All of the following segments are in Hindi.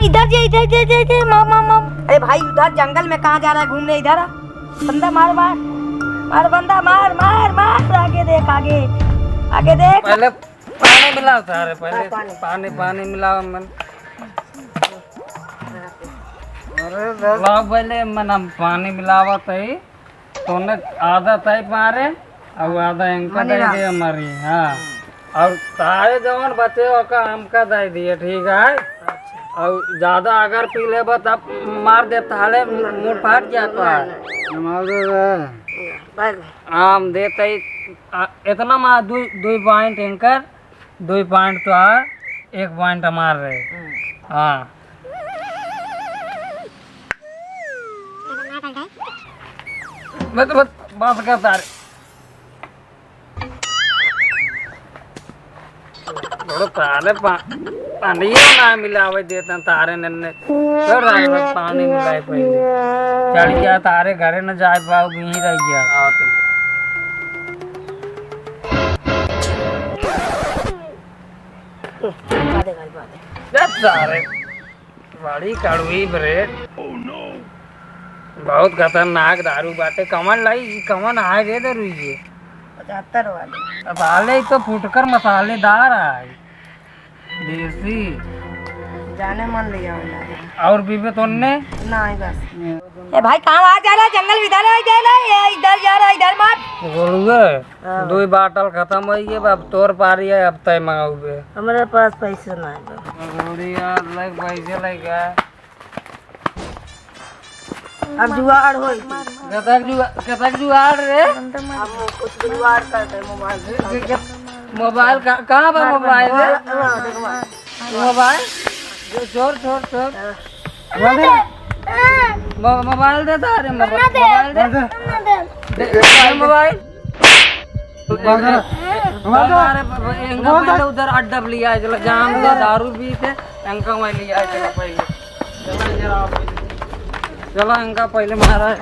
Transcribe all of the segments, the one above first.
इधर जे इधर जे जे जे माम माम माम। अरे भाई उधर जंगल में कहाँ जा रहा है घूमने? इधर आ बंदा, मार मार मार बंदा, मार मार मार। आगे देख, आगे आगे देख। पहले पानी मिलाओ सारे, पहले पानी पानी मिलाओ मन। अरे लाओ पहले मन पानी मिलावा तई तोने आधा तई पारे और आधा इनका दे दे हमारी। हाँ और सारे जवान बचे हो का हमका दे दिए, ठीक है? और ज्यादा अगर पी ले तब मार दे ताले मुंह फाट जाता है। आम देते इतना मार दो पॉइंट इनकर, 2 पॉइंट तो आ 1 पॉइंट हमार रहे। हाँ बस बात कर तारे बड़ो तारे पानी ना मिलावे देते तारे ने पानी मिलाए पहले चढ़ गया तारे घरे न जा पाओ भी रह गया। तारे बड़ी कड़वी ब्रेड, बहुत खतरनाक दारू बाटे। कमन लाई कमन आए दे दे रुई 75 वाले। मसाले तो फुटकर मसालेदार है, देसी जाने मन लिया और बीबे तोड़ने नहीं बस। ए भाई कहाँ आ जा रहा है? जंगल इधर है, इधर जा रहा है, इधर मत बोलूए। 2 बाटल खत्म हो गए, अब तोर पारी है, अब तय मंगाओगे। हमारे पास पैसे नहीं है। पैसे लेगा अब जुगाड़ हो कतक जुगाड़ रे? अब कुछ जुगाड़ करते मोबाइल कहाँ पर मोबाइल है? मोबाइल छोड़ छोड़ छोड़ मोबाइल दे तारे, मोबाइल दे मोबाइल। उधर अड्डा लिया है, चलो जाम से दारू भी थे इनका मैं लिया है। चलो पहले चलो इनका पहले मारा है।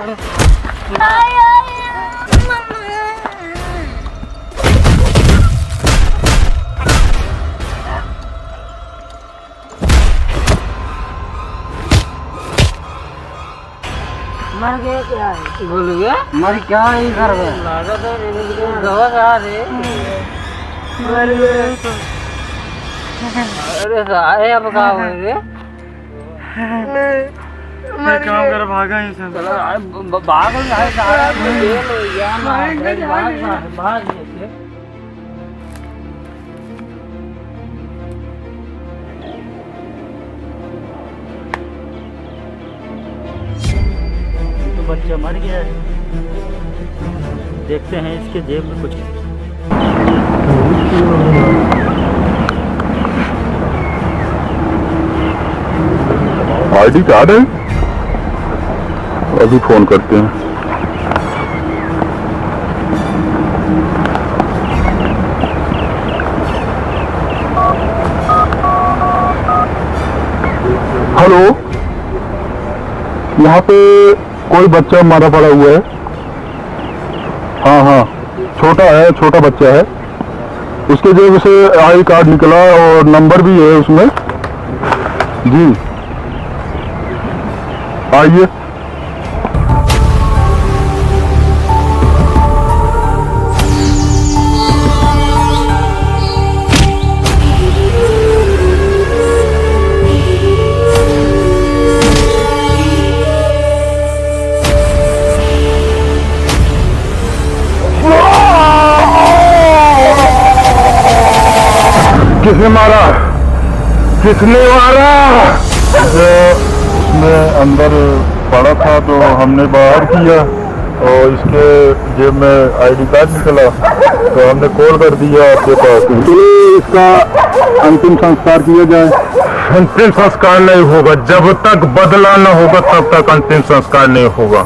मर गए क्या है? बोल गया मर क्या ही कर गए? लागा तो दवा खा रहे। मर गए। अरे सारे अब कहाँ हुए रे? काम कर भागा ही सब। चलो भाग है सारा फेल हो गया ना, भाग ये बच्चा मर गया है। देखते हैं इसके जेब में कुछ। आईडी कार्ड है, अभी फोन करते हैं। हेलो, यहाँ पे कोई बच्चा मारा पड़ा हुआ है। हाँ हाँ छोटा है, छोटा बच्चा है। उसके जेब से आई कार्ड निकला और नंबर भी है उसमें। जी आइए। किसने मारा? किसने मारा? उसमें अंदर पड़ा था तो हमने बाहर किया और इसके जेब में आईडी कार्ड निकला तो हमने कॉल कर दिया आपके पास। चलिए इसका अंतिम संस्कार किया जाए। अंतिम संस्कार नहीं होगा, जब तक बदला न होगा तब तक अंतिम संस्कार नहीं होगा।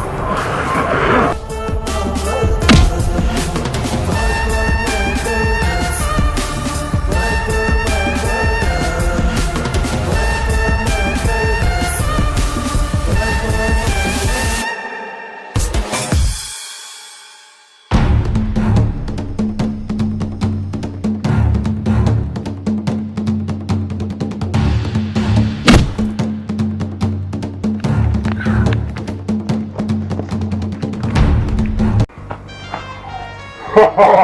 आगे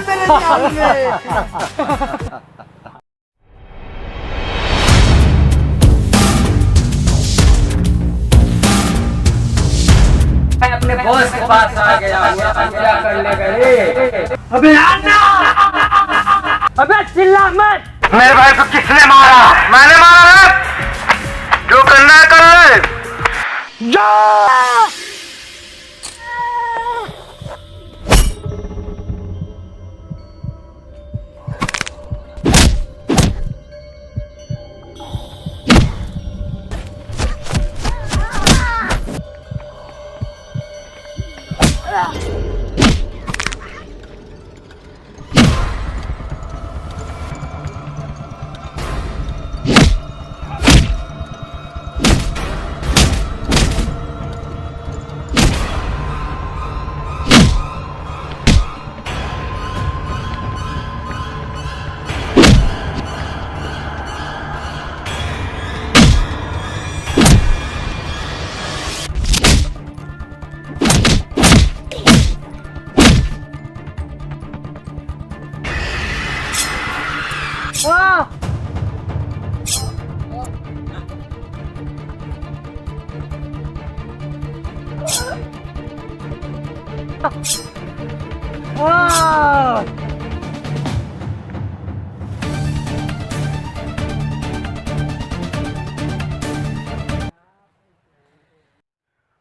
मेरे सामने। मैं अपने बॉस के पास आ गया हूँ, अब क्या करने गए? अबे अन्ना! अबे चिल्ला मत! मेरे भाई को किसने मारा? मैंने मारा है। जो करना है कर ले।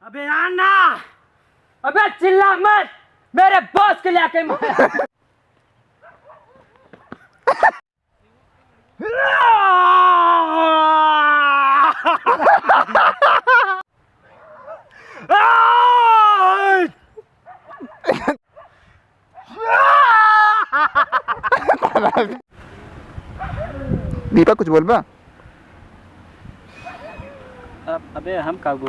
अबे अन्ना! अबे चिल्ला मत! मेरे बॉस के लिए आके मारा। दीपक कुछ बोल बा। अबे हम का बोल